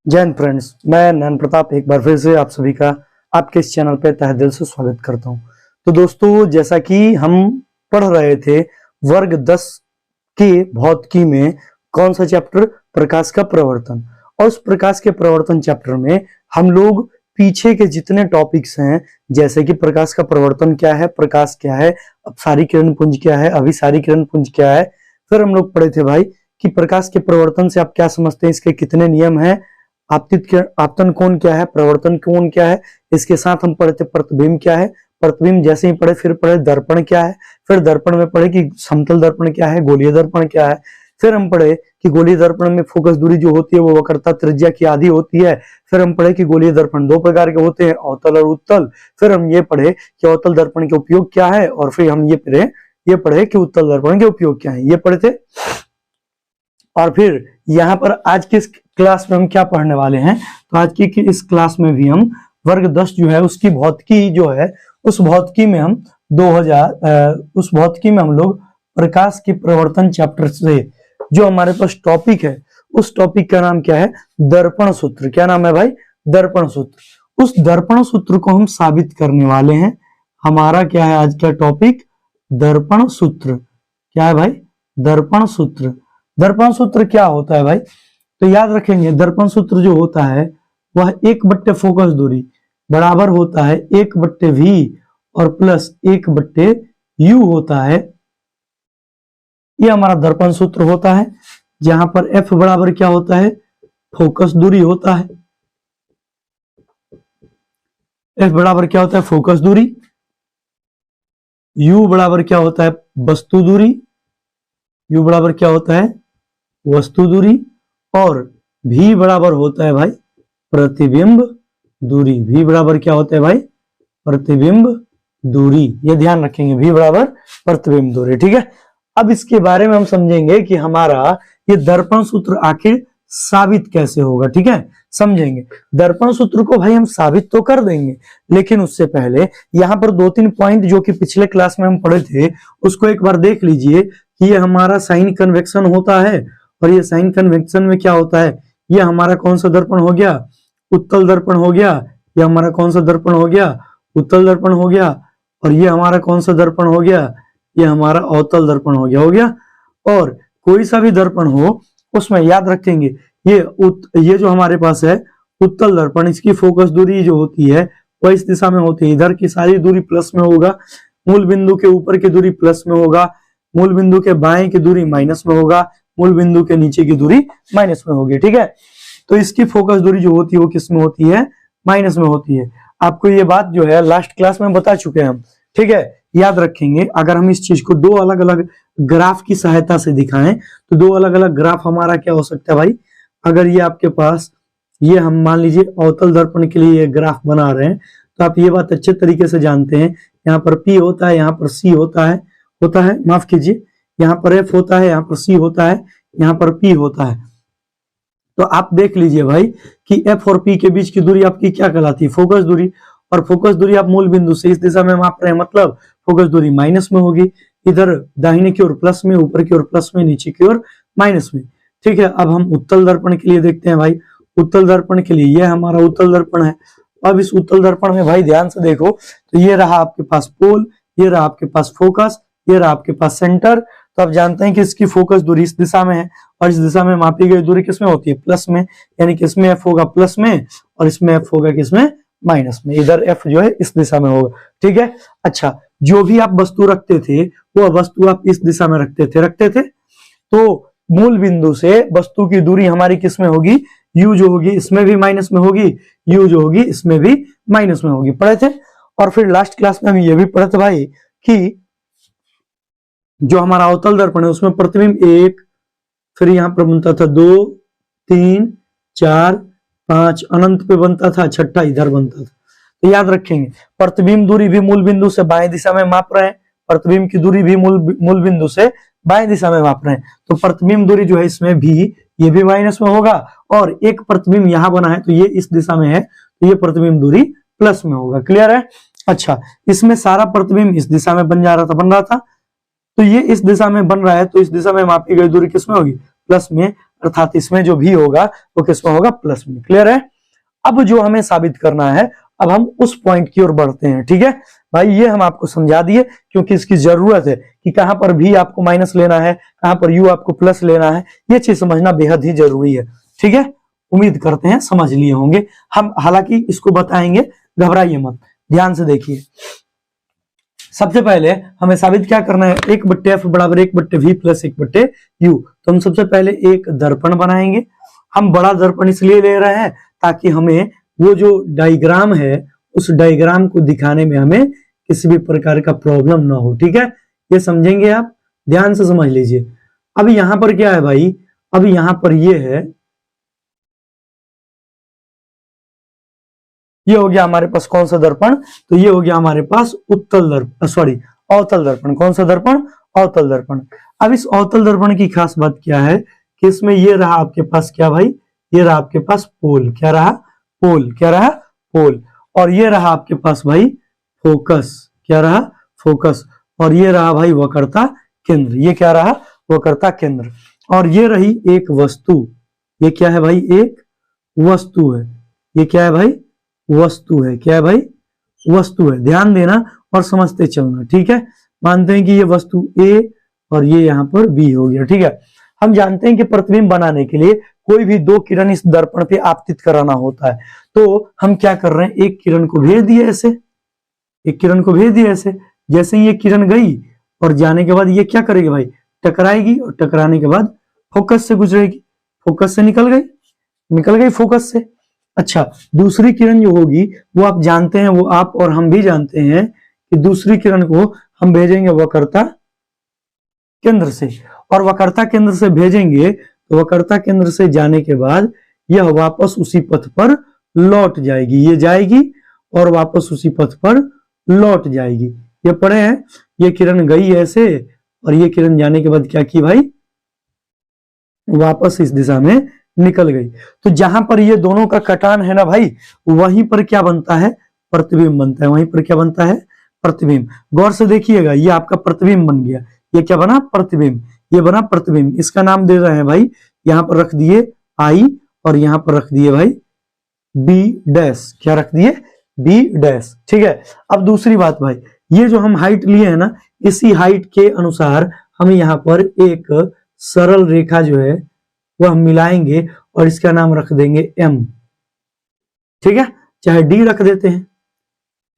जय हिंद फ्रेंड्स, मैं नैन प्रताप एक बार फिर से आप सभी का आपके इस चैनल पे तहे दिल से स्वागत करता हूं। तो दोस्तों, जैसा कि हम पढ़ रहे थे वर्ग 10 के भौतिकी में कौन सा चैप्टर, प्रकाश का प्रवर्तन, और उस प्रकाश के प्रवर्तन चैप्टर में हम लोग पीछे के जितने टॉपिक्स हैं, जैसे कि प्रकाश का प्रवर्तन क्या है, प्रकाश क्या है, अपसारी किरण पुंज क्या है, अभिसारी किरण पुंज क्या है, फिर हम लोग पढ़े थे भाई कि प्रकाश के प्रवर्तन से आप क्या समझते हैं, इसके कितने नियम हैं, आपतन कोण क्या है, प्रवर्तन कोण क्या है। इसके साथ हम पढ़े थे प्रतिबिंब क्या है, प्रतिबिंब जैसे ही पढ़े फिर पढ़े दर्पण क्या है, फिर दर्पण में पढ़े कि समतल दर्पण क्या है, गोलीय दर्पण क्या है। फिर हम पढ़े कि गोलीय दर्पण में फोकस दूरी जो होती है वो वक्रता त्रिज्या की आधी होती है। फिर हम पढ़े कि गोलीय दर्पण दो प्रकार के होते हैं, अवतल और उत्तल। फिर हम ये पढ़े कि अवतल दर्पण के उपयोग क्या है, और फिर हम ये पढ़े कि उत्तल दर्पण के उपयोग क्या है, ये पढ़े थे। और फिर यहाँ पर आज की इस क्लास में हम क्या पढ़ने वाले हैं, तो आज की इस क्लास में भी हम वर्ग 10 जो है उसकी भौतिकी जो है, उस भौतिकी में हम उस भौतिकी में हम लोग प्रकाश के प्रवर्तन चैप्टर से जो हमारे पास टॉपिक है, उस टॉपिक का नाम क्या है, दर्पण सूत्र। क्या नाम है भाई, दर्पण सूत्र। उस दर्पण सूत्र को हम साबित करने वाले हैं। हमारा क्या है आज का टॉपिक, दर्पण सूत्र। क्या है भाई, दर्पण सूत्र। दर्पण सूत्र क्या होता है भाई, तो याद रखेंगे दर्पण सूत्र जो होता है वह 1/, फोकस दूरी बराबर होता है 1/v और प्लस 1/u होता है। ये हमारा दर्पण सूत्र होता है, जहां पर f बराबर क्या होता है, फोकस दूरी होता है। f बराबर क्या होता है, फोकस दूरी। u बराबर क्या होता है, वस्तु दूरी। u बराबर क्या होता है, वस्तु दूरी। और v बराबर होता है भाई प्रतिबिंब दूरी। v बराबर क्या होता है भाई, प्रतिबिंब दूरी। ये ध्यान रखेंगे, v बराबर प्रतिबिंब दूरी। ठीक है, अब इसके बारे में हम समझेंगे कि हमारा ये दर्पण सूत्र आखिर साबित कैसे होगा। ठीक है, समझेंगे। दर्पण सूत्र को भाई हम साबित तो कर देंगे, लेकिन उससे पहले यहाँ पर 2-3 पॉइंट जो कि पिछले क्लास में हम पढ़े थे उसको एक बार देख लीजिए कि ये हमारा साइन कन्वेक्शन होता है, और ये साइन कन्वेक्शन में क्या होता है, ये हमारा कौन सा दर्पण हो गया, उत्तल दर्पण हो गया। ये हमारा कौन सा दर्पण हो गया, उत्तल दर्पण हो गया। और ये हमारा कौन सा दर्पण हो गया, ये हमारा अवतल दर्पण हो गया। और कोई सा भी दर्पण हो उसमें याद रखेंगे ये जो हमारे पास है उत्तल दर्पण, इसकी फोकस दूरी जो होती है वह इस दिशा में होती है। इधर की सारी दूरी प्लस में होगा, मूल बिंदु के ऊपर की दूरी प्लस में होगा, मूल बिंदु के बाएं की दूरी माइनस में होगा, मूल बिंदु के नीचे की दूरी माइनस में होगी। ठीक है, तो इसकी फोकस दूरी जो होती है वो किस में होती है, माइनस में होती है। आपको ये बात जो है लास्ट क्लास में बता चुके हैं हम। ठीक है, याद रखेंगे। अगर हम इस चीज को दो अलग अलग ग्राफ की सहायता से दिखाएं तो दो अलग अलग ग्राफ हमारा क्या हो सकता है भाई, अगर ये आपके पास, ये हम मान लीजिए अवतल दर्पण के लिए ये ग्राफ बना रहे हैं, तो आप ये बात अच्छे तरीके से जानते हैं, यहाँ पर P होता है, यहाँ पर C होता है, माफ कीजिए, यहाँ पर F होता है, यहाँ पर C होता है, यहाँ पर P होता है। तो आप देख लीजिए भाई कि F और P के बीच की दूरी आपकी क्या कहलाती है, फोकस दूरी। और फोकस दूरी आप मूल बिंदु से इस दिशा में माप रहे हैं, मतलब फोकस दूरी माइनस में होगी। इधर दाहिने की ओर प्लस में, ऊपर की ओर प्लस में, नीचे की ओर माइनस में। ठीक है, अब हम उत्तल दर्पण के लिए देखते हैं भाई। उत्तल दर्पण के लिए ये हमारा उत्तल दर्पण है। अब इस उत्तल दर्पण में भाई ध्यान से देखो, तो ये रहा आपके पास पोल, ये रहा आपके पास फोकस, ये रहा आपके पास सेंटर। तो आप जानते हैं कि इसकी फोकस दूरी इस दिशा में है, और इस दिशा में मापी गई दूरी किसमें होती है, प्लस में। यानी कि इसमें F होगा प्लस में, और इसमें F होगा किसमें, माइनस में। इधर F जो है इस दिशा में होगा। ठीक है, अच्छा, जो भी आप वस्तु रखते थे वो वस्तु आप इस दिशा में रखते थे। तो मूल बिंदु से वस्तु की दूरी हमारी किसमें होगी, u जो होगी इसमें भी माइनस में होगी, u जो होगी इसमें भी माइनस में होगी, पढ़े थे। और फिर लास्ट क्लास में हम ये भी पढ़े थे भाई कि जो हमारा अवतल दर्पण है उसमें प्रतिबिंब 1, फिर यहां पर बनता था 2, 3, 4, 5, अनंत पे बनता था, छठा इधर बनता था। तो याद रखेंगे प्रतिबिंब दूरी भी मूल बिंदु से बाएं दिशा में माप रहे हैं, प्रतिबिंब की दूरी भी मूल बिंदु से बाएं दिशा में माप रहे हैं। तो प्रतिबिंब दूरी जो है इसमें भी, ये भी माइनस में होगा, और एक प्रतिबिंब यहां बना है तो ये इस दिशा में है, तो ये प्रतिबिंब दूरी प्लस में होगा। क्लियर है, अच्छा, इसमें सारा प्रतिबिंब इस दिशा में बन रहा था, तो ये इस दिशा में बन रहा है, तो इस दिशा में मापी गई दूरी किसमें होगी, प्लस में। अर्थात इसमें जो भी होगा वो किसमें होगा, प्लस में। क्लियर है? अब जो हमें साबित करना है, अब हम उस पॉइंट की ओर बढ़ते हैं। ठीक है भाई, ये हम आपको समझा दिए क्योंकि इसकी जरूरत है कि कहां पर भी आपको माइनस लेना है, कहां पर यू आपको प्लस लेना है, ये चीज समझना बेहद ही जरूरी है। ठीक है, उम्मीद करते हैं समझ लिए होंगे। हम हालांकि इसको बताएंगे, घबराइए मत, ध्यान से देखिए। सबसे पहले हमें साबित क्या करना है, 1/f बराबर 1/v प्लस 1/u। तो हम सबसे पहले एक दर्पण बनाएंगे। हम बड़ा दर्पण इसलिए ले रहे हैं ताकि हमें वो जो डायग्राम है उस डायग्राम को दिखाने में हमें किसी भी प्रकार का प्रॉब्लम ना हो। ठीक है, ये समझेंगे आप, ध्यान से समझ लीजिए। अब यहां पर क्या है भाई, अब यहां पर ये है, ये हो गया हमारे पास कौन सा दर्पण, तो ये हो गया हमारे पास उत्तल दर्पण, सॉरी अवतल दर्पण। कौन सा दर्पण, अवतल दर्पण। अब इस अवतल दर्पण की खास बात क्या है कि इसमें ये रहा आपके पास क्या भाई, ये रहा आपके पास पोल, क्या रहा, पोल, क्या रहा, पोल। और ये रहा आपके पास भाई फोकस, क्या रहा, फोकस। और ये रहा भाई वक्रता केंद्र, ये क्या रहा, वक्रता केंद्र। और ये रही एक वस्तु, ये क्या है भाई, एक वस्तु है, ये क्या है भाई, वस्तु है, क्या है भाई, वस्तु है। ध्यान देना और समझते चलना। ठीक है, मानते हैं कि ये वस्तु ए और ये यहां पर बी हो गया। ठीक है, हम जानते हैं कि प्रतिबिंब बनाने के लिए कोई भी दो किरण इस दर्पण पे आपतित कराना होता है। तो हम क्या कर रहे हैं, एक किरण को भेज दिए ऐसे, एक किरण को भेज दिया ऐसे। जैसे ही ये किरण गई और जाने के बाद ये क्या करेगी भाई, टकराएगी, और टकराने के बाद फोकस से गुजरेगी, फोकस से निकल गई, निकल गई फोकस से। अच्छा, दूसरी किरण जो होगी वो आप जानते हैं, वो आप और हम भी जानते हैं कि दूसरी किरण को हम भेजेंगे वक्रता केंद्र से, और वक्रता केंद्र से भेजेंगे तो वक्रता केंद्र से जाने के बाद यह वापस उसी पथ पर लौट जाएगी, ये जाएगी और वापस उसी पथ पर लौट जाएगी। ये पढ़े हैं, ये किरण गई ऐसे और ये किरण जाने के बाद क्या की भाई, वापस इस दिशा में निकल गई। तो जहां पर ये दोनों का कटान है ना भाई, वहीं पर क्या बनता है, प्रतिबिंब बनता है, वहीं पर क्या बनता है, प्रतिबिंब। गौर से देखिएगा, ये आपका प्रतिबिंब बन गया, ये क्या बना, प्रतिबिंब, ये बना प्रतिबिंब। इसका नाम दे रहे हैं भाई, यहां पर रख दिए आई और यहां पर रख दिए भाई बी डैश, क्या रख दिए, बी डैश। ठीक है, अब दूसरी बात भाई, ये जो हम हाइट लिए है ना, इसी हाइट के अनुसार हम यहाँ पर एक सरल रेखा जो है वो हम मिलाएंगे और इसका नाम रख देंगे एम। ठीक है, चाहे डी रख देते हैं,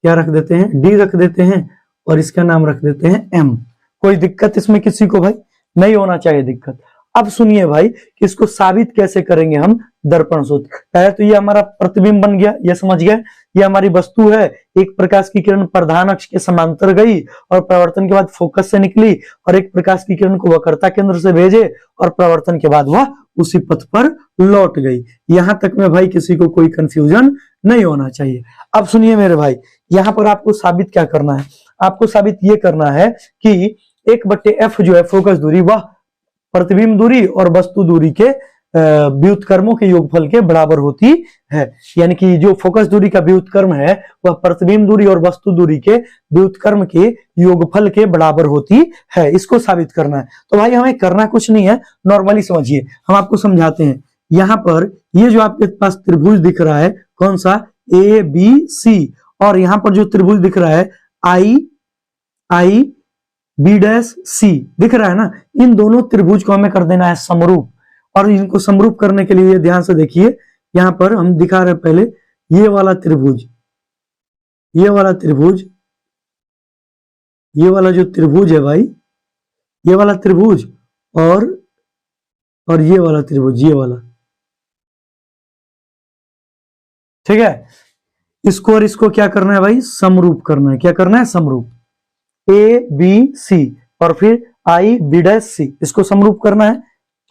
क्या रख देते हैं, डी रख देते हैं, और इसका नाम रख देते हैं एम। कोई दिक्कत इसमें किसी को भाई नहीं होना चाहिए दिक्कत। अब सुनिए भाई कि इसको साबित कैसे करेंगे हम दर्पण सूत्र। पहले तो ये हमारा प्रतिबिंब बन गया, ये समझ गए, ये हमारी वस्तु है, एक प्रकाश की किरण प्रधान अक्ष के समांतर गई और प्रवर्तन के बाद फोकस से निकली, और एक प्रकाश की किरण को वक्रता केंद्र से भेजे और प्रवर्तन के बाद वह उसी पथ पर लौट गई। यहां तक में भाई किसी को कोई कंफ्यूजन नहीं होना चाहिए। अब सुनिए मेरे भाई, यहां पर आपको साबित क्या करना है, आपको साबित ये करना है कि 1/f जो है फोकस दूरी, वह प्रतिबिंब दूरी और वस्तु दूरी के व्युत्क्रमों के योगफल के बराबर होती है। यानी कि जो फोकस दूरी का व्युत्क्रम है वह प्रतिबिंब दूरी और वस्तु दूरी के व्युत्क्रम के योगफल के बराबर होती है। इसको साबित करना है। तो भाई हमें करना कुछ नहीं है, नॉर्मली समझिए, हम आपको समझाते हैं। यहां पर ये जो आपके पास त्रिभुज दिख रहा है, कौन सा, ए बी सी, और यहां पर जो त्रिभुज दिख रहा है आई आई बी डैश सी दिख रहा है ना, इन दोनों त्रिभुज को हमें कर देना है समरूप। और इनको समरूप करने के लिए ध्यान से देखिए, यहां पर हम दिखा रहे हैं पहले ये वाला त्रिभुज, ये वाला त्रिभुज, ये वाला जो त्रिभुज है भाई, ये वाला त्रिभुज और ये वाला त्रिभुज, ये वाला, ठीक है। इसको और इसको क्या करना है भाई, समरूप करना है। क्या करना है, समरूप। ए बी सी और फिर आई बी डैश सी, इसको समरूप करना है।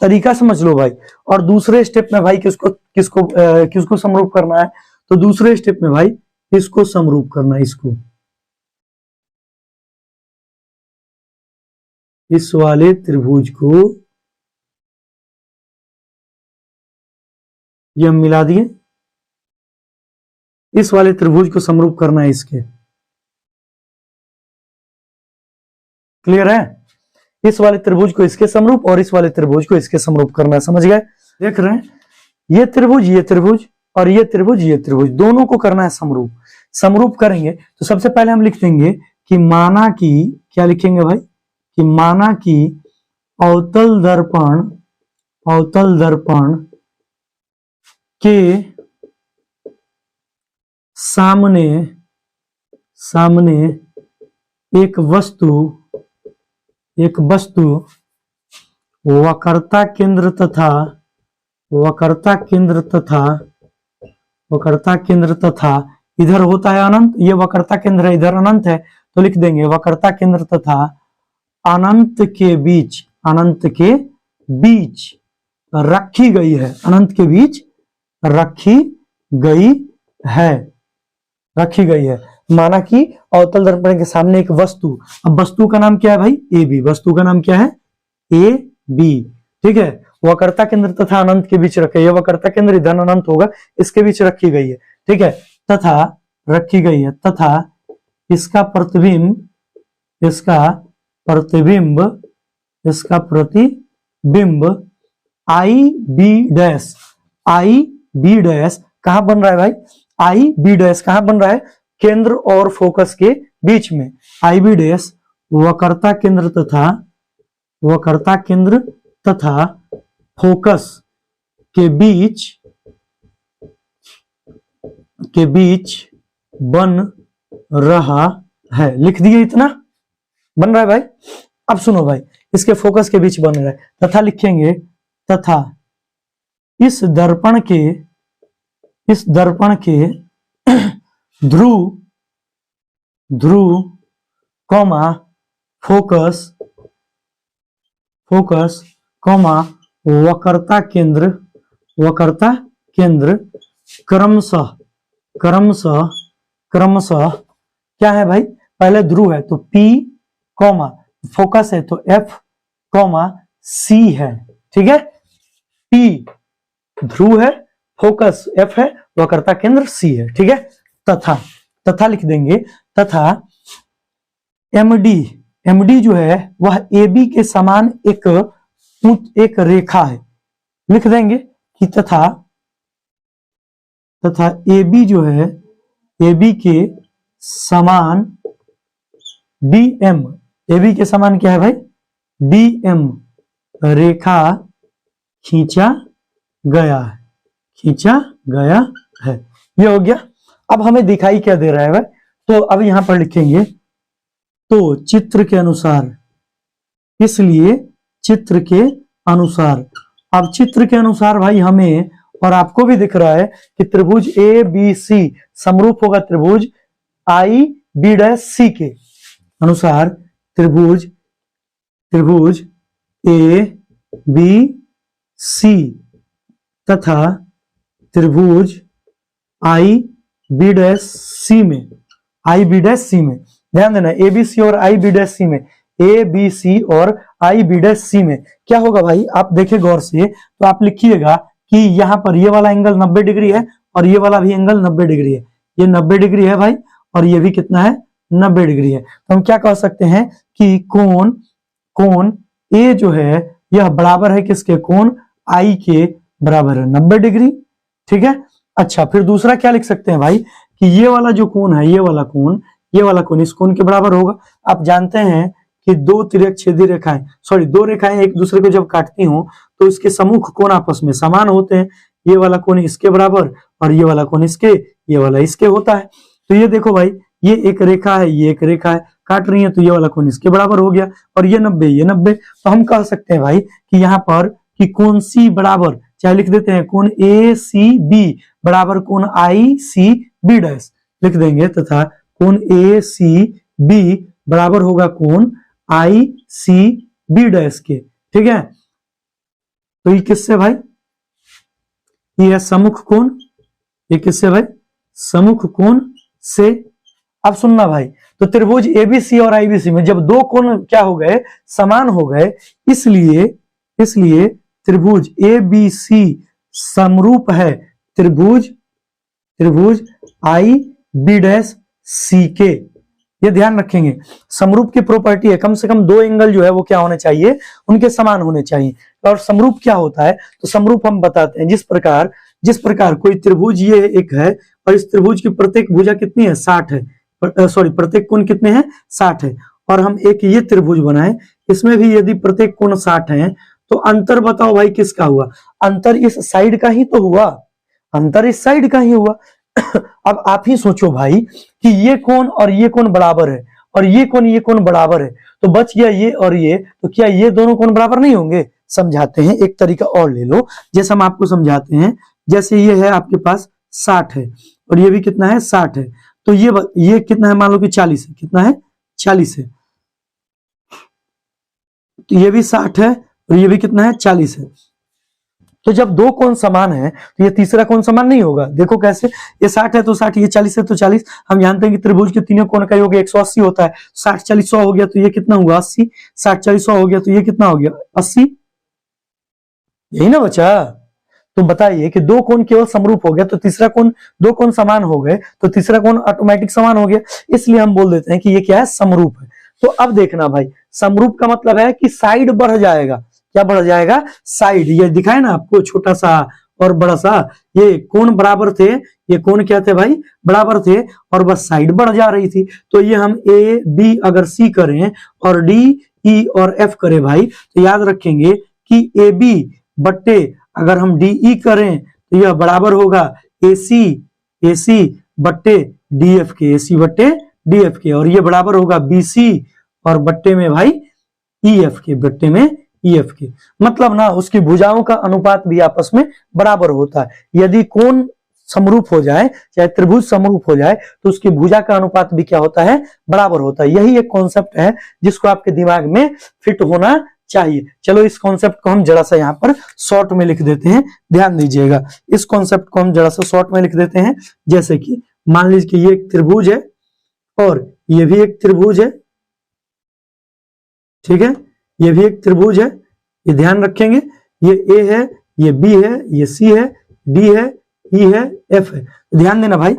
तरीका समझ लो भाई। और दूसरे स्टेप में भाई किसको समरूप करना है, तो दूसरे स्टेप में भाई इसको समरूप करना है, इसको, इस वाले त्रिभुज को ये हम मिला दिए, इस वाले त्रिभुज को समरूप करना है इसके। क्लियर है, इस वाले त्रिभुज को इसके समरूप और इस वाले त्रिभुज को इसके समरूप करना है, समझ गए। देख रहे हैं, ये त्रिभुज और ये त्रिभुज दोनों को करना है समरूप। समरूप करेंगे तो सबसे पहले हम लिख देंगे कि माना कि, क्या लिखेंगे भाई, कि माना कि अवतल दर्पण के सामने एक वस्तु वक्रता केंद्र तथा इधर होता है अनंत, ये वक्रता केंद्र है, इधर अनंत है, तो लिख देंगे वक्रता केंद्र तथा अनंत के बीच रखी गई है, अनंत के बीच रखी गई है। माना कि अवतल दर्पण के सामने एक वस्तु, अब वस्तु का नाम क्या है भाई, ए बी, वस्तु का नाम क्या है, ए बी, ठीक है। वक्रता केंद्र तथा अनंत के बीच रखे, ये वक्रता केंद्र इधर अनंत होगा, इसके बीच रखी गई है, ठीक है, तथा इसका प्रतिबिंब आई बी डैश कहां बन रहा है भाई, आई बी डैश कहां बन रहा है, केंद्र और फोकस के बीच में। आई बी डैश वक्रता केंद्र तथा फोकस के बीच बन रहा है, लिख दिए, इतना बन रहा है भाई। अब सुनो भाई, इसके फोकस के बीच बन रहा है, तथा लिखेंगे, तथा इस दर्पण के ध्रुव कॉमा फोकस कॉमा वक्रता केंद्र क्रमशः क्या है भाई, पहले ध्रुव है तो P कॉमा फोकस है तो F कॉमा C है, ठीक है, P ध्रुव है, फोकस F है, वक्रता केंद्र C है, ठीक है। तथा लिख देंगे, तथा MD जो है वह AB के समान एक रेखा है, लिख देंगे कि तथा AB जो है, AB के समान AB के समान क्या है भाई, DM रेखा खींचा गया है, ये हो गया। अब हमें दिखाई क्या दे रहा है भाई, तो अब यहां पर लिखेंगे, तो चित्र के अनुसार, इसलिए चित्र के अनुसार, अब चित्र के अनुसार भाई हमें और आपको भी दिख रहा है कि त्रिभुज ए बी सी समरूप होगा त्रिभुज आई बी डैश सी के अनुसार। त्रिभुज ए बी सी तथा त्रिभुज आई बी डैश सी में, ध्यान देना, ए बी सी और आई बी डैश सी में, ए बी सी और आई बी डैश सी में क्या होगा भाई, आप देखें गौर से, तो आप लिखिएगा कि यहाँ पर ये वाला एंगल 90 डिग्री है और ये वाला भी एंगल 90 डिग्री है, ये 90 डिग्री है भाई, और ये भी कितना है, 90 डिग्री है। तो हम क्या कह सकते हैं कि कोण ए जो है यह बराबर है किसके, कोण आई के बराबर है 90 डिग्री, ठीक है। अच्छा, फिर दूसरा क्या लिख सकते हैं भाई कि ये वाला जो कोण है, ये वाला कोण इस कोण के बराबर होगा। आप जानते हैं कि दो रेखाएं एक दूसरे को जब काटती हूं तो इसके सम्मुख कोण आपस में समान होते हैं, ये वाला कोण इसके बराबर और ये वाला कोण इसके, ये वाला इसके होता है। तो ये देखो भाई, ये एक रेखा है, ये एक रेखा है, काट रही है, तो ये वाला कोण इसके बराबर हो गया, और ये 90, तो हम कह सकते हैं भाई कि यहाँ पर कि कोण सी बराबर, चाहे लिख देते हैं कोण ए सी बी बराबर कोण आई सी बी डैश लिख देंगे, तथा कोण ए सी बी बराबर होगा कोण आई सी बी डैश के, ठीक है। तो ये किससे भाई, ये है सम्मुख कोण, ये किससे भाई, सम्मुख कोण से। अब सुनना भाई, तो त्रिभुज एबीसी और आईबीसी में जब दो कोण क्या हो गए, समान हो गए, इसलिए त्रिभुज एबीसी समरूप है त्रिभुज आई बी डैश सी के। ये ध्यान रखेंगे, समरूप की प्रॉपर्टी है, कम से कम दो एंगल जो है वो क्या होने चाहिए, उनके समान होने चाहिए। और समरूप क्या होता है, तो समरूप हम बताते हैं जिस प्रकार कोई त्रिभुज ये एक है और इस त्रिभुज की प्रत्येक भुजा कितनी है 60 है, सॉरी प्रत्येक कोण कितने हैं 60 है, और हम एक ये त्रिभुज बनाए, इसमें भी यदि प्रत्येक कोण 60 है तो अंतर बताओ भाई किसका हुआ, अंतर इस साइड का ही तो हुआ, अंतर इस साइड का ही हुआ। अब आप ही सोचो भाई कि ये कोण और ये कोण बराबर है और ये कोण बराबर है, तो बच गया ये और ये, तो क्या ये दोनों कोण बराबर नहीं होंगे। समझाते हैं, एक तरीका और ले लो, जैसे हम आपको समझाते हैं, जैसे ये है आपके पास 60 है और ये भी कितना है 60 है, तो ये कितना है मान लो कि 40 है, कितना है 40 है, तो ये भी 60 है और ये भी कितना है 40 है। तो जब दो कोण समान है तो ये तीसरा कोण समान नहीं होगा। देखो कैसे, ये 60 है तो 60, ये 40 है तो 40। हम जानते हैं कि त्रिभुज के तीनों कोण का योग 180 होता है। 60 40 100 हो गया तो ये कितना हुआ 80, 60 40 100 हो गया तो ये कितना हो गया 80, यही ना बचा। तो बताइए कि दो कोण केवल समरूप हो गया तो तीसरा कोण, दो कोण समान हो गए तो तीसरा कोण ऑटोमेटिक समान हो गया, इसलिए हम बोल देते हैं कि ये क्या है समरूप है। तो अब देखना भाई, समरूप का मतलब है कि साइड बढ़ जाएगा, क्या बढ़ जाएगा साइड, ये दिखाए ना आपको छोटा सा और बड़ा सा, ये कोण बराबर थे, ये कोण क्या थे भाई बराबर थे और बस साइड बढ़ जा रही थी। तो ये हम ए बी अगर सी करें और डी ई और एफ करें भाई, तो याद रखेंगे कि ए बी बट्टे अगर हम डी ई करें तो यह बराबर होगा ए सी बट्टे डी एफ के, ए सी बट्टे डी एफ के, और ये बराबर होगा बी सी और बट्टे में भाई ई एफ के, बट्टे में ई एफ के। मतलब ना उसकी भुजाओं का अनुपात भी आपस में बराबर होता है। यदि कोण समरूप हो जाए, चाहे त्रिभुज समरूप हो जाए, तो उसकी भुजा का अनुपात भी क्या होता है बराबर होता है। यही एक कॉन्सेप्ट है जिसको आपके दिमाग में फिट होना चाहिए। चलो इस कॉन्सेप्ट को हम जरा सा यहाँ पर शॉर्ट में लिख देते हैं, ध्यान दीजिएगा। इस कॉन्सेप्ट को हम जरा सा शॉर्ट में लिख देते हैं, जैसे कि मान लीजिए कि ये एक त्रिभुज है और ये भी एक त्रिभुज है, ठीक है, ये भी एक त्रिभुज है, ये ध्यान रखेंगे, ये ए है, ये बी है, ये सी है, डी है, ई है, एफ है। ध्यान देना भाई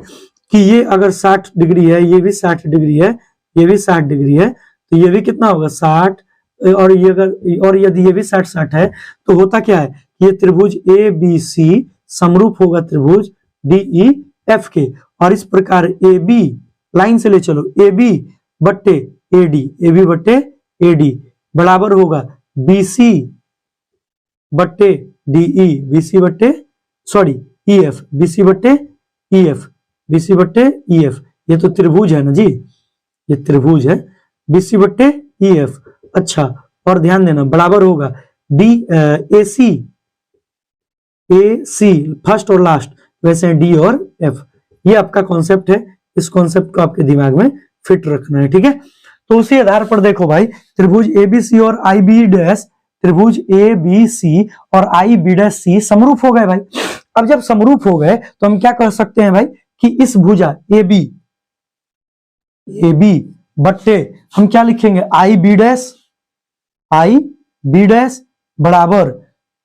कि ये अगर 60 डिग्री है, ये भी 60 डिग्री है, ये भी 60 डिग्री है, तो ये भी कितना होगा 60, और ये अगर और यदि ये भी 60 है तो होता क्या है, ये त्रिभुज ए बी सी समरूप होगा त्रिभुज डी ई एफ के, और इस प्रकार ए बी लाइन से ले चलो, ए बी बट्टे ए डी, ए बी बट्टे ए डी बराबर होगा बी सी बट्टे डी ई, बी सी बट्टे sorry E F, B C बट्टे ई एफ, बी सी बट्टे ई एफ। ये तो त्रिभुज है ना जी, ये त्रिभुज है बी सी बट्टे ई एफ। अच्छा, और ध्यान देना बराबर होगा डी ए सी फर्स्ट और लास्ट, वैसे डी और एफ। ये आपका कॉन्सेप्ट है, इस कॉन्सेप्ट को आपके दिमाग में फिट रखना है, ठीक है। तो उसी आधार पर देखो भाई, त्रिभुज ए बी सी और आई बी डैश, त्रिभुज ए बी सी और आई बी डैश सी समरूप हो गए भाई। अब जब समरूप हो गए तो हम क्या कह सकते हैं भाई कि इस भुजा ए बी बट्टे हम क्या लिखेंगे आई बी डैश बराबर,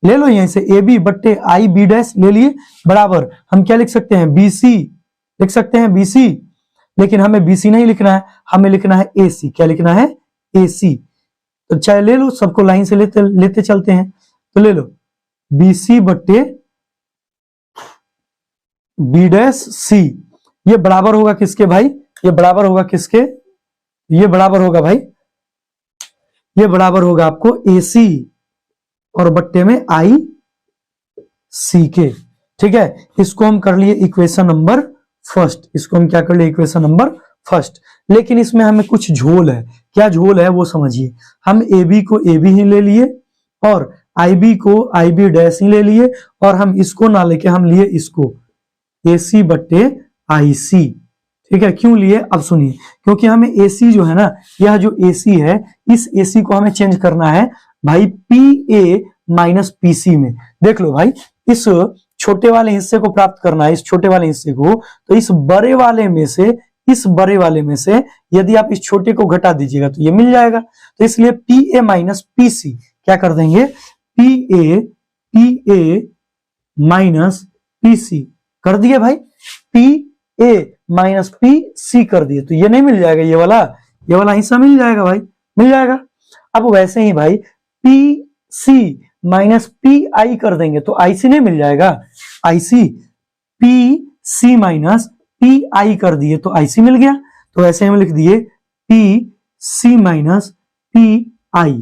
ले लो यहीं से ए बी बट्टे आई बी डैश ले लिए बराबर, हम क्या लिख सकते हैं बी सी, लिख सकते हैं बी सी, लेकिन हमें बी सी नहीं लिखना है, हमें लिखना है ए सी। क्या लिखना है ए सी। तो चाहे ले लो, सबको लाइन से लेते चलते हैं, तो ले लो बी सी बट्टे बी डैश सी, ये बराबर होगा किसके भाई, ये बराबर होगा किसके, ये बराबर होगा भाई, ये बराबर होगा आपको ए सी और बट्टे में आई सी के, ठीक है। इसको हम कर लिए इक्वेशन नंबर फर्स्ट, इसको हम क्या कर लिए इक्वेशन नंबर फर्स्ट। लेकिन इसमें हमें कुछ झोल है, क्या झोल है वो समझिए। हम ए बी को ए बी ही ले लिए और आई बी को आई बी डैश ही ले लिए, और हम इसको ना लेके हम लिए इसको ए सी बट्टे आई सी, ठीक है। क्यों लिए अब सुनिए, क्योंकि हमें ए सी जो है ना, यह जो ए सी है, इस ए सी को हमें चेंज करना है भाई P A minus P C में। देख लो भाई, इस छोटे वाले हिस्से को प्राप्त करना है, इस छोटे वाले हिस्से को, तो इस बड़े वाले में से, इस बड़े वाले में से यदि आप इस छोटे को घटा दीजिएगा तो ये मिल जाएगा। तो इसलिए P A minus P C क्या कर देंगे, P A minus P C कर दिए भाई, P A minus P C कर दिए, तो ये नहीं मिल जाएगा, ये वाला हिस्सा मिल जाएगा भाई, मिल जाएगा। अब वैसे ही भाई P C minus P I कर देंगे तो आई सी नहीं मिल जाएगा, I C, P C minus P I कर दिए तो आई सी मिल गया। तो ऐसे हम लिख दिए P C minus P I,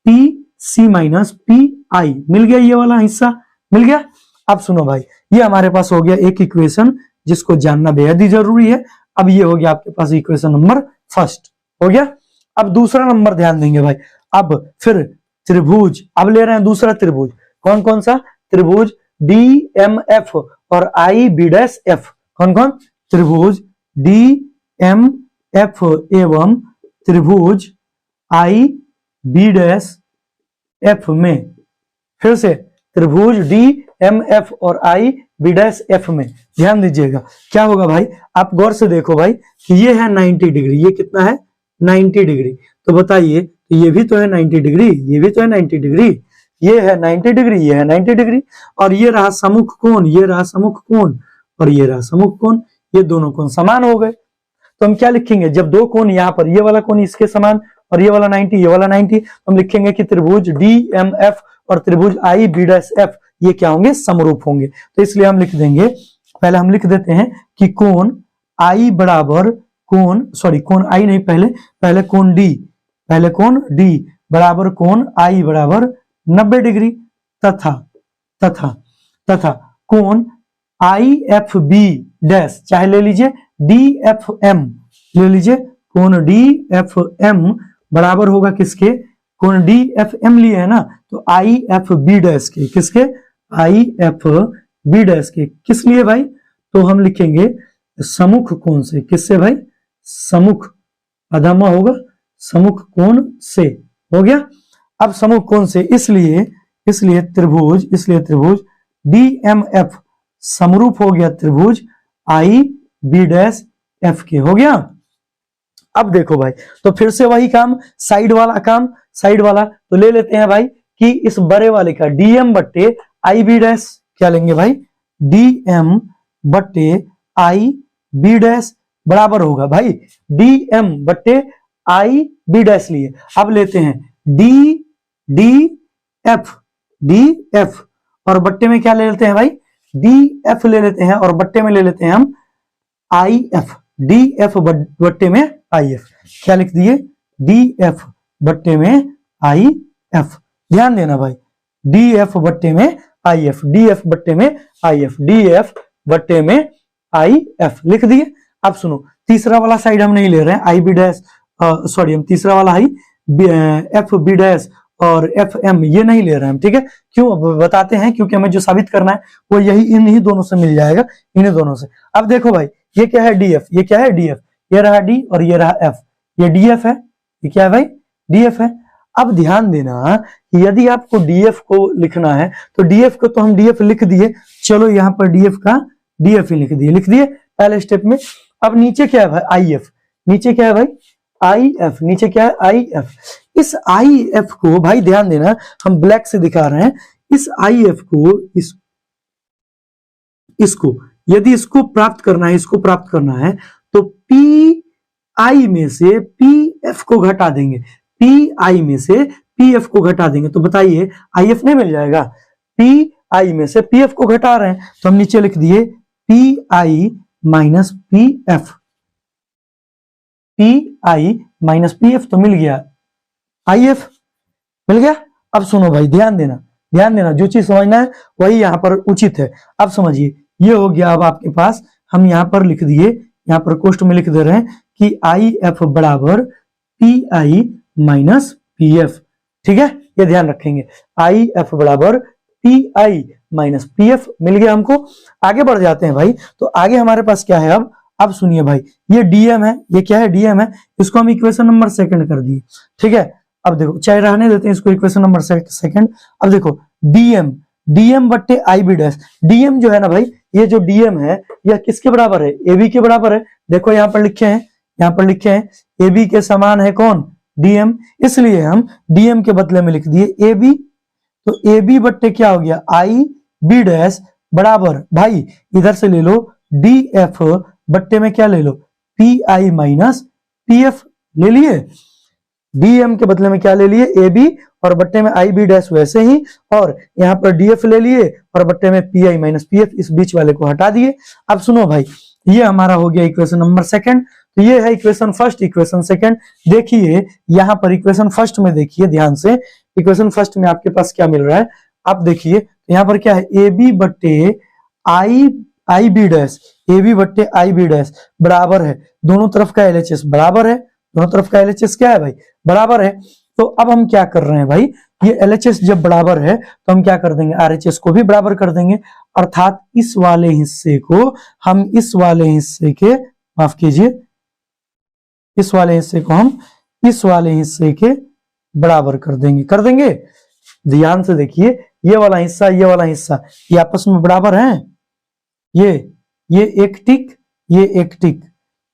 P C minus P I मिल गया, ये वाला हिस्सा मिल गया। अब सुनो भाई, ये हमारे पास हो गया एक इक्वेशन जिसको जानना बेहद ही जरूरी है। अब ये हो गया आपके पास इक्वेशन नंबर फर्स्ट हो गया। अब दूसरा नंबर ध्यान देंगे भाई। अब फिर त्रिभुज, अब ले रहे हैं दूसरा त्रिभुज। कौन कौन सा? त्रिभुज डी एम एफ और आई बी डैश एफ। कौन कौन? त्रिभुज डी एम एफ एवं त्रिभुज आई बी डैश एफ में, फिर से त्रिभुज डी एम एफ और आई बी डैश एफ में ध्यान दीजिएगा क्या होगा भाई। आप गौर से देखो भाई कि ये है 90 डिग्री, ये कितना है 90 डिग्री। तो बताइए ये भी तो है 90 डिग्री, ये भी तो है 90 डिग्री, ये है 90 डिग्री, ये है 90 डिग्री, और ये रहा सम्मुख कोण, ये रहा सम्मुख कोण और ये रहा सम्मुख कोण, ये दोनों कोण समान हो गए। तो हम क्या लिखेंगे, जब दो कोण यहाँ पर, ये वाला कोण इसके समान और ये वाला 90, ये वाला 90, तो हम लिखेंगे कि त्रिभुज डी एम एफ और त्रिभुज आई बी डैश एफ ये क्या होंगे, समरूप होंगे। तो इसलिए हम लिख देंगे, पहले हम लिख देते हैं कि कोण आई बराबर कोण, सॉरी कोण आई नहीं, पहले कोण डी, पहले कोण डी बराबर कोण आई बराबर 90 डिग्री तथा तथा तथा कोण आई एफ बी डैश, चाहे ले लीजिए डी एफ एम, ले लीजिए कोण डी एफ एम बराबर होगा किसके, कोण डी एफ एम लिए है ना, तो आई एफ बी डैश के, किसके, आई एफ बी डैश के, किस लिए भाई, तो हम लिखेंगे सम्मुख कोण से, किससे भाई, सम्मुख, अधमा होगा सम्मुख कोण से, हो गया। अब सम्मुख कोण से इसलिए त्रिभुज डी एम एफ समरूप हो गया त्रिभुज आई बी डैश एफ के, हो गया। अब देखो भाई, तो फिर से वही काम, साइड वाला काम, साइड वाला तो ले लेते हैं भाई कि इस बड़े वाले का डीएम बट्टे आई बी डैश, क्या लेंगे भाई, डीएम बट्टे आई बी डैश बराबर होगा भाई डीएम बट्टे आई बी डैश लिए। अब लेते हैं डी एफ और बट्टे में क्या ले लेते हैं भाई, डी एफ ले लेते हैं और बट्टे में ले लेते हैं हम आई एफ, डी एफ बट्टे में आई एफ, क्या लिख दिए, डी एफ बट्टे में आई एफ, ध्यान देना भाई, डी एफ बट्टे में आई एफ, डी एफ बट्टे में आई एफ, डी एफ बट्टे में आई एफ लिख दिए। अब सुनो, तीसरा वाला साइड हम नहीं ले रहे हैं, आई बी डैश, सॉरी हम तीसरा वाला आई एफ बी डैश और एफ एम ये नहीं ले रहे हैं, ठीक है। क्यों बताते हैं, क्योंकि हमें जो साबित करना है वो यही इन्हीं दोनों से मिल जाएगा, इन्हीं दोनों से। अब देखो भाई, ये क्या है डी एफ, ये क्या है डी एफ, ये रहा डी और ये रहा एफ, ये डी एफ है, ये क्या है भाई, डी एफ है। अब ध्यान देना, यदि आपको डीएफ को लिखना है तो डीएफ को तो हम डीएफ लिख दिए, चलो यहाँ पर डीएफ का डीएफ ही लिख दिए पहले स्टेप में। अब नीचे क्या है भाई, आई एफ, नीचे क्या है भाई, आई एफ, नीचे क्या है आई एफ। इस आई एफ को भाई ध्यान देना, हम ब्लैक से दिखा रहे हैं, इस आई एफ को इसको यदि इसको प्राप्त करना है तो पी आई में से पी एफ को घटा देंगे, पी आई में से पी एफ को घटा देंगे, तो बताइए आई एफ नहीं मिल जाएगा, पी आई में से पी एफ को घटा रहे हैं तो हम नीचे लिख दिए P I minus P F, P I minus P F, तो मिल गया आई एफ, मिल गया। अब सुनो भाई, ध्यान देना, जो चीज समझना है वही यहाँ पर उचित है। अब समझिए, ये हो गया। अब आपके पास हम यहाँ पर लिख दिए, यहाँ पर कोष्ठ में लिख दे रहे हैं कि आई एफ बराबर P I minus P F, ठीक है, ये ध्यान रखेंगे, आई एफ बराबर P I minus P F मिल गया हमको। आगे बढ़ जाते हैं भाई, तो आगे हमारे पास क्या है, अब सुनिए भाई, ये डीएम है, ये क्या है डीएम है, इसको हम इक्वेशन नंबर सेकंड कर दिए, ठीक है। अब देखो, चाहे रहने देते हैं इसको इक्वेशन नंबर सेकंड। अब देखो डीएम बट्टे आई बी डैश, डीएम जो है ना भाई, ये जो डीएम है यह किसके बराबर है, ए बी के बराबर है। देखो यहाँ पर लिखे हैं ए बी के समान है कौन, डीएम, इसलिए हम डीएम के बदले में लिख दिए ए बी। तो ए बी बट्टे क्या हो गया, आई बी डैश बराबर, भाई इधर से ले लो डी एफ बट्टे में क्या ले लो, P I minus P F ले लिए। DM के बदले में क्या ले लिए, AB, और बट्टे में IB डैश वैसे ही, और यहाँ पर DF ले लिए और बट्टे में PI माइनस PF, इस बीच वाले को हटा दिए। अब सुनो भाई, ये हमारा हो गया इक्वेशन नंबर सेकंड। तो ये है इक्वेशन फर्स्ट, इक्वेशन सेकंड। देखिए यहाँ पर इक्वेशन फर्स्ट में देखिए ध्यान से, इक्वेशन फर्स्ट में आपके पास क्या मिल रहा है, आप देखिए यहाँ पर क्या है, AB बट्टे IB डैश, AB बट्टे IB डैश बराबर है, दोनों तरफ का LHS बराबर है, दोनों तरफ का LHS क्या है भाई, बराबर है। तो अब हम क्या कर रहे हैं भाई, ये LHS जब बराबर है तो हम क्या कर देंगे, RHS को भी बराबर कर देंगे, अर्थात इस वाले हिस्से को हम इस वाले हिस्से के, माफ कीजिए, इस वाले हिस्से को हम इस वाले हिस्से के बराबर कर देंगे, कर देंगे। ध्यान से देखिए, ये वाला हिस्सा, ये वाला हिस्सा, ये आपस में बराबर है, ये एक टिक, ये एक टिक,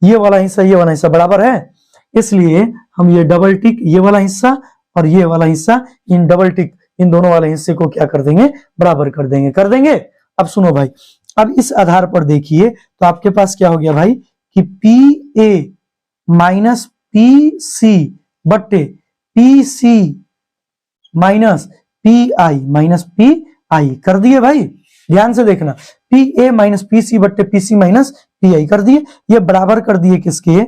ये वाला हिस्सा बराबर है, इसलिए हम ये डबल टिक, ये वाला हिस्सा और ये वाला हिस्सा, इन डबल टिक, इन दोनों वाले हिस्से को क्या कर देंगे, बराबर कर देंगे, कर देंगे। अब सुनो भाई, अब इस आधार पर देखिए तो आपके पास क्या हो गया भाई कि PA माइनस PC बट्टे PC माइनस PI कर दिए भाई, ध्यान से देखना, PA माइनस PC बट्टे PC माइनस PI कर दिए, ये बराबर कर दिए किसके,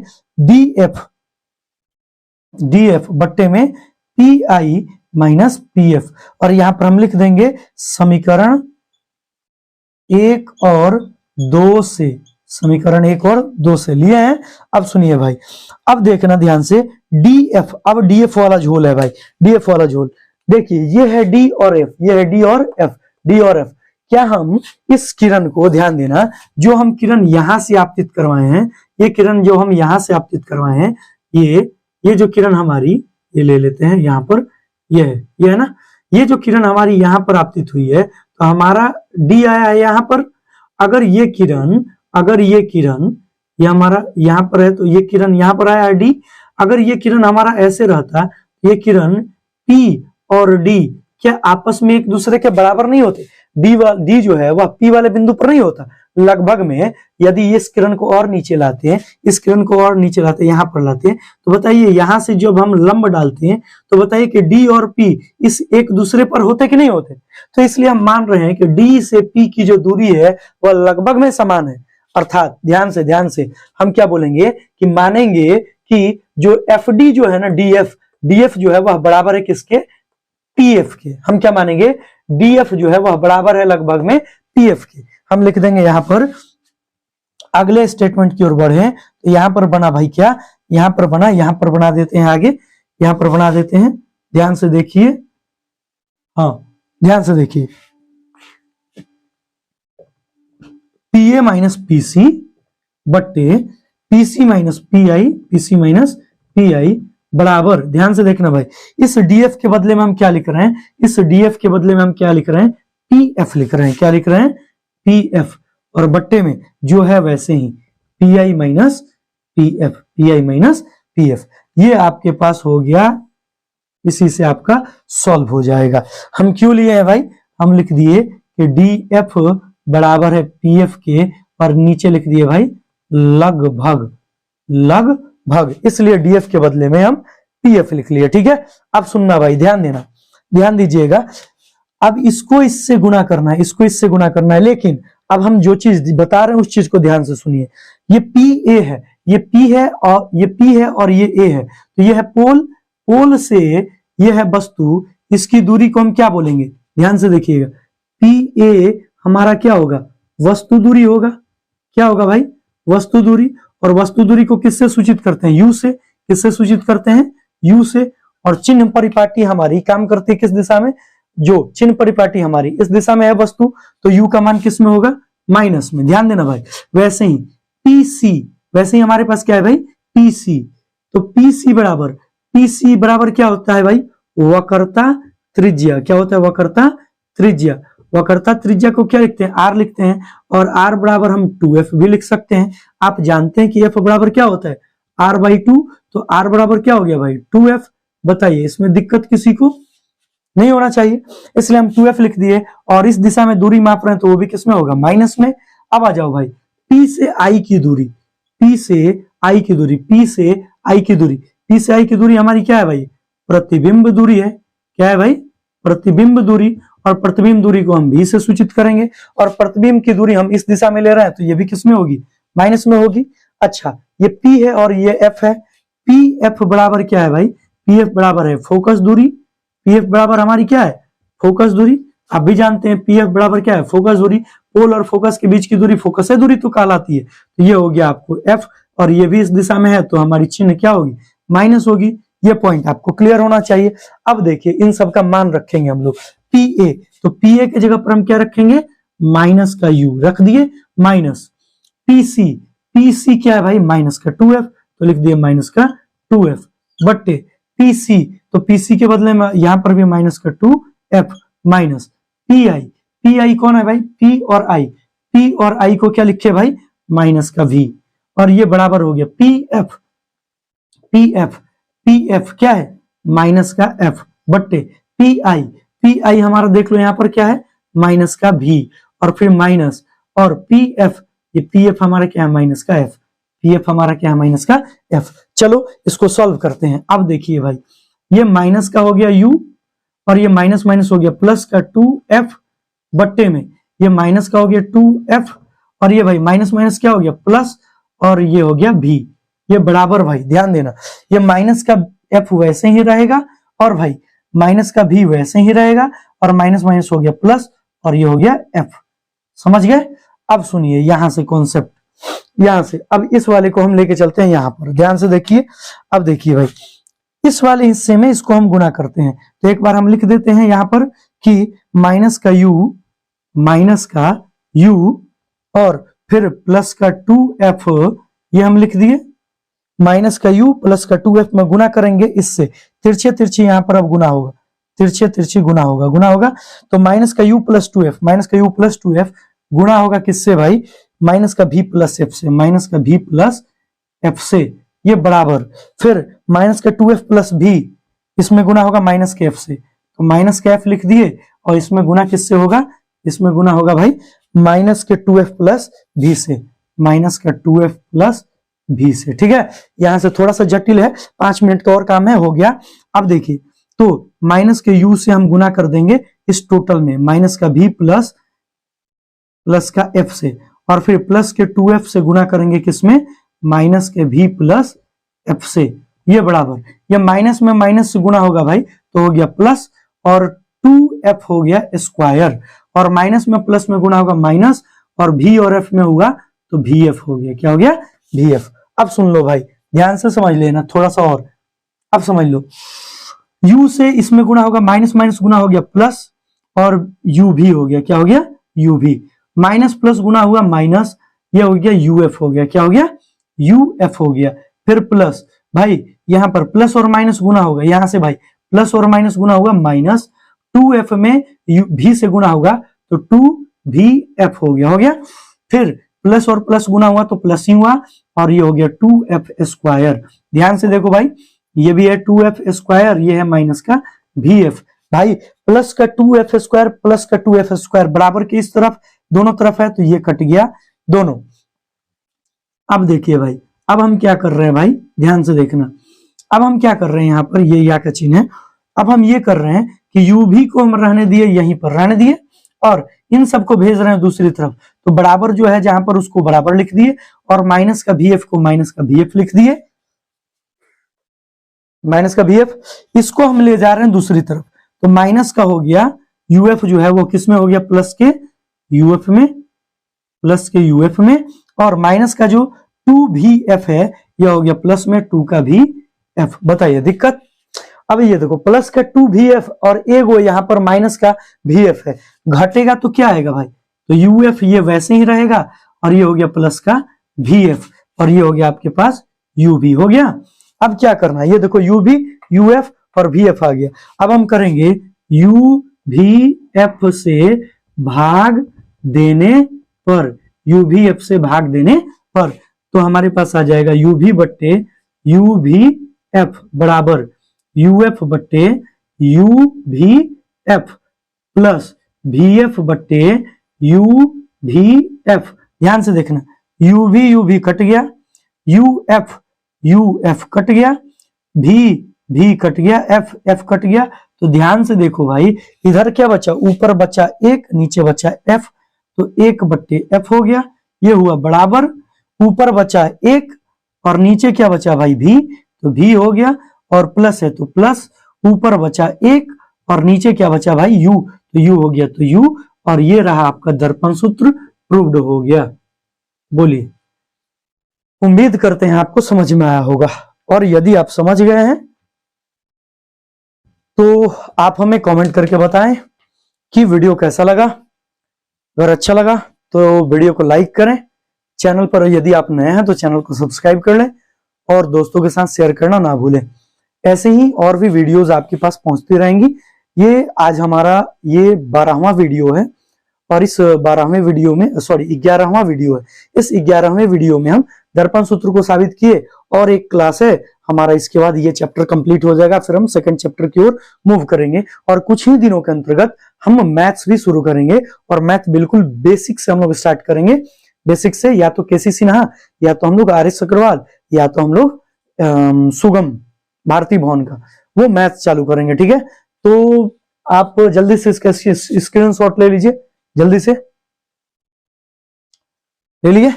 DF बट्टे में PI माइनस PF, और यहां पर हम लिख देंगे समीकरण 1 और 2 से, समीकरण 1 और 2 से लिए हैं। अब सुनिए भाई, अब देखना ध्यान से, DF, अब DF वाला झोल है भाई, DF वाला झोल देखिए, ये है D और F, ये है D और F, D और F। क्या हम इस किरण को, ध्यान देना, जो हम किरण यहां से आपतित करवाए हैं, ये किरण जो हम यहां से आपतित करवाए हैं, ये जो किरण हमारी, ये ले लेते हैं यहाँ पर, ये है ना, ये जो किरण हमारी यहाँ पर आपतित हुई है, तो हमारा D आया है यहाँ पर। अगर ये किरण ये हमारा यहाँ पर है, तो ये किरण यहाँ पर आया है D। अगर ये किरण हमारा ऐसे रहता, ये किरण P और D क्या आपस में एक दूसरे के बराबर नहीं होते, D जो है वह P वाले बिंदु पर नहीं होता, लगभग में। यदि इस किरण को और नीचे लाते हैं, इस किरण को और नीचे लाते हैं, यहाँ पर लाते हैं, तो बताइए यहां से जब हम लंब डालते हैं तो बताइए कि D और P इस एक दूसरे पर होते कि नहीं होते। तो इसलिए हम मान रहे हैं कि D से P की जो दूरी है वह लगभग में समान है, अर्थात ध्यान से हम क्या बोलेंगे कि मानेंगे कि जो FD जो है ना, DF जो है वह बराबर है किसके, PF के। हम क्या मानेंगे, DF जो है वह बराबर है लगभग में PF के। हम लिख देंगे यहां पर, अगले स्टेटमेंट की ओर बढ़े, तो यहां पर बना भाई क्या, यहां पर बना देते हैं आगे, यहां पर बना देते हैं, ध्यान से देखिए, हाँ ध्यान से देखिए, PA माइनस PC बट्टे PC माइनस PI बराबर, ध्यान से देखना भाई, इस DF के बदले में हम क्या लिख रहे हैं, इस DF के बदले में हम क्या लिख रहे हैं, PF लिख रहे हैं, क्या लिख रहे हैं, PF, और बट्टे में जो है वैसे ही PI माइनस PF, ये आपके पास हो गया, इसी से आपका सॉल्व हो जाएगा। हम क्यों लिए हैं भाई, हम लिख दिए कि DF बराबर है PF के, और नीचे लिख दिए भाई लगभग, इसलिए DF के बदले में हम PF लिख लिए, ठीक है। अब सुनना भाई, ध्यान दीजिएगा, अब इसको इससे गुणा करना है, लेकिन अब हम जो चीज बता रहे हैं उस चीज को ध्यान से सुनिए। ये PA है, ये P है और ये A है, तो ये है पोल से ये है वस्तु, इसकी दूरी को हम क्या बोलेंगे, ध्यान से देखिएगा, PA हमारा क्या होगा, वस्तु दूरी होगा, क्या होगा भाई, वस्तु दूरी। और वस्तु दूरी को किससे सूचित करते हैं, U से। किससे सूचित करते हैं, U से। और चिन्ह परिपाटी हमारी काम करती है किस दिशा में, जो चिन्ह परिपाटी हमारी इस दिशा में है वस्तु, तो U का मान किस में होगा, माइनस में, ध्यान देना भाई। वैसे ही PC, हमारे पास क्या है भाई, PC, तो PC बराबर क्या होता है भाई, वक्रता त्रिज्या। क्या होता है, वक्रता त्रिज्या। वक्रता त्रिज्या को क्या लिखते हैं, R लिखते हैं, और R बराबर हम 2F भी लिख सकते हैं। आप जानते हैं कि F बराबर क्या होता है, R/2, तो R बराबर क्या हो गया भाई, 2F। बताइए, इसमें दिक्कत किसी को नहीं होना चाहिए, इसलिए हम 2F लिख दिए। और इस दिशा में दूरी माप रहे हैं तो वो भी किसमें होगा, माइनस में। अब आ जाओ भाई, P से I की दूरी, पी से आई की दूरी हमारी क्या है भाई, प्रतिबिंब दूरी है। क्या है भाई, प्रतिबिंब दूरी। और प्रतिबिंब दूरी को हम भी से सूचित करेंगे, और प्रतिबिंब की दूरी हम इस दिशा में ले रहे हैं तो ये भी किस में होगी, माइनस में होगी। अच्छा, ये P है और ये F है। पी एफ बराबर क्या है भाई, पी एफ बराबर है फोकस दूरी। पी एफ बराबर हमारी क्या है, फोकस दूरी। आप भी जानते हैं पी एफ बराबर क्या है, फोकस दूरी। पोल और फोकस के बीच की दूरी फोकस है दूरी तो कहलाती है। तो ये हो गया आपको एफ, और ये भी इस दिशा में है तो हमारी चिन्ह क्या होगी, माइनस होगी। ये पॉइंट आपको क्लियर होना चाहिए। अब देखिए इन सब का मान रखेंगे हम लोग पी ए, तो पी ए की जगह पर हम क्या रखेंगे, माइनस का यू रख दिए, minus P C. P C क्या है भाई, माइनस का 2f, तो लिख दिए माइनस का 2f बट्टे पी सी, तो पी सी के बदले में यहां पर भी माइनस का 2f minus P I. P I कौन है भाई, पी और आई। पी और आई को क्या लिखे भाई, माइनस का v, और ये बराबर हो गया P F. P F, P F क्या है, माइनस का f बट्टे पी आई। पी आई हमारा देख लो यहां पर क्या है, माइनस का v, और फिर माइनस, और पी एफ, ये पी एफ हमारा क्या है, माइनस का f। पी एफ हमारा क्या है, माइनस का f। चलो इसको सॉल्व करते हैं। अब देखिए भाई, ये माइनस का हो गया u, और ये माइनस माइनस हो गया प्लस का 2f बट्टे में ये माइनस का हो गया 2f, और ये भाई माइनस माइनस क्या हो गया प्लस, और ये हो गया v। ये बराबर भाई ध्यान देना, ये माइनस का f वैसे ही रहेगा, और भाई माइनस का v वैसे ही रहेगा, और माइनस माइनस हो गया प्लस, और ये हो गया f। समझ गए। अब सुनिए यहां से कॉन्सेप्ट, यहां से अब इस वाले को हम लेके चलते हैं यहां पर, ध्यान से देखिए। अब देखिए भाई, इस वाले हिस्से में इसको हम गुना करते हैं, तो एक बार हम लिख देते हैं यहां पर कि माइनस का u, माइनस का u, और फिर प्लस का 2f, ये हम लिख दिए। माइनस का u प्लस का 2f में गुना करेंगे इससे, तिरछे तिरछे यहां पर अब गुना होगा, तिरछे तिरछे गुना होगा, गुना होगा तो माइनस का u प्लस 2f, माइनस का u प्लस 2f गुना होगा किससे भाई, माइनस का v प्लस f से, माइनस का v प्लस f से, ये बराबर फिर माइनस का 2f प्लस v, इसमें गुना होगा माइनस के f से, तो माइनस का f लिख दिए, और इसमें गुना किससे होगा, इसमें गुना होगा भाई माइनस के 2f प्लस v से, माइनस का 2f प्लस v से। ठीक है, यहां से थोड़ा सा जटिल है, 5 मिनट का और काम है, हो गया। अब देखिए, तो माइनस के u से हम गुना कर देंगे इस टोटल में, माइनस का v प्लस प्लस का f से, और फिर प्लस के 2f से गुना करेंगे किसमें, माइनस के v प्लस f से, ये बराबर, ये माइनस में माइनस से गुना होगा भाई तो हो गया प्लस, और 2f हो गया स्क्वायर, और माइनस में प्लस में गुना होगा माइनस, और v और f में होगा तो vf हो गया, क्या हो गया, vf। अब सुन लो भाई, ध्यान से समझ लेना थोड़ा सा और, अब समझ लो, u से इसमें गुना होगा माइनस माइनस गुना हो गया प्लस, और u भी हो गया, क्या हो गया, u भी, माइनस प्लस गुना हुआ माइनस, ये हो गया uf हो गया, क्या हो गया, uf हो गया, फिर प्लस, भाई यहां पर प्लस और माइनस गुना होगा, यहां से भाई प्लस और माइनस गुना होगा माइनस, 2f में v से गुना होगा तो 2vf हो गया, हो गया, फिर प्लस और प्लस गुना हुआ तो प्लस ही हुआ, और ये हो गया 2f स्क्वायर। ध्यान से देखो भाई, ये भी है 2f स्क्वायर, ये है माइनस का vf। भाई प्लस का 2f स्क्वायर प्लस का 2f स्क्वायर बराबर के इस तरफ दोनों तरफ है, तो ये कट गया दोनों। अब देखिए भाई, अब हम क्या कर रहे हैं भाई, ध्यान से देखना, अब हम क्या कर रहे हैं यहाँ पर, ये या का चिन्ह है, अब हम ये कर रहे हैं कि u भी को हम रहने दिए, यहीं पर रहने दिए, और इन सबको भेज रहे हैं दूसरी तरफ, तो बराबर जो है जहां पर उसको बराबर लिख दिए, और माइनस का vf को माइनस का vf लिख दिए, माइनस का vf, इसको हम ले जा रहे हैं दूसरी तरफ, तो माइनस का हो गया uf जो है वो किस में हो गया, प्लस के uf में, प्लस के uf में, और माइनस का जो 2vf है यह हो गया प्लस में 2 का vf। बताइए दिक्कत। अब ये देखो प्लस का 2vf और एगो यहाँ पर माइनस का vf है, घटेगा तो क्या आएगा भाई, तो uf ये वैसे ही रहेगा, और ये हो गया प्लस का vf, और ये हो गया आपके पास ub हो गया। अब क्या करना है, ये देखो ub, uf और vf आ गया। अब हम करेंगे uvf से भाग देने पर, uvf से भाग देने पर, तो हमारे पास आ जाएगा uv बट्टे uvf बराबर uf बट्टे uvf प्लस vf बट्टे uvf। ध्यान से देखना, uv uv कट गया, uf uf कट गया, भी कट गया, एफ कट गया। तो ध्यान से देखो भाई, इधर क्या बचा, ऊपर बचा 1, नीचे बचा f, तो 1/f हो गया। ये हुआ बराबर, ऊपर बचा 1 और नीचे क्या बचा भाई v, तो v हो गया। और प्लस है तो प्लस, ऊपर बचा 1 और नीचे क्या बचा भाई u, तो u हो गया, तो u। और ये रहा आपका दर्पण सूत्र, प्रूव्ड हो गया। बोलिए, उम्मीद करते हैं आपको समझ में आया होगा। और यदि आप समझ गए हैं तो आप हमें कमेंट करके बताएं कि वीडियो कैसा लगा। अगर अच्छा लगा तो वीडियो को लाइक करें, चैनल पर यदि आप नए हैं तो चैनल को सब्सक्राइब कर लें और दोस्तों के साथ शेयर करना ना भूलें। ऐसे ही और भी वीडियोस आपके पास पहुंचती रहेंगी। ये आज हमारा ये 12वां वीडियो है और इस 12वें वीडियो में, सॉरी 11वां वीडियो है। इस 11वें वीडियो में हम दर्पण सूत्र को साबित किए और एक क्लास है हमारा, इसके बाद ये चैप्टर कंप्लीट हो जाएगा, फिर हम सेकंड चैप्टर की ओर मूव करेंगे। और कुछ ही दिनों के अंतर्गत हम मैथ्स भी शुरू करेंगे और मैथ बिल्कुल बेसिक से हम लोग स्टार्ट करेंगे। बेसिक से या तो केसी सिन्हा, या तो हम लोग आर.एस. अग्रवाल, या तो हम लोग सुगम भारती भवन का वो मैथ चालू करेंगे। ठीक है, तो आप जल्दी से इसका स्क्रीनशॉट ले लीजिए, जल्दी से ले लिए,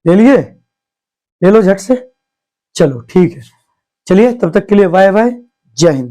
ले लिए, ले लो झट से। चलो ठीक है, चलिए तब तक के लिए बाय बाय, जय हिंद।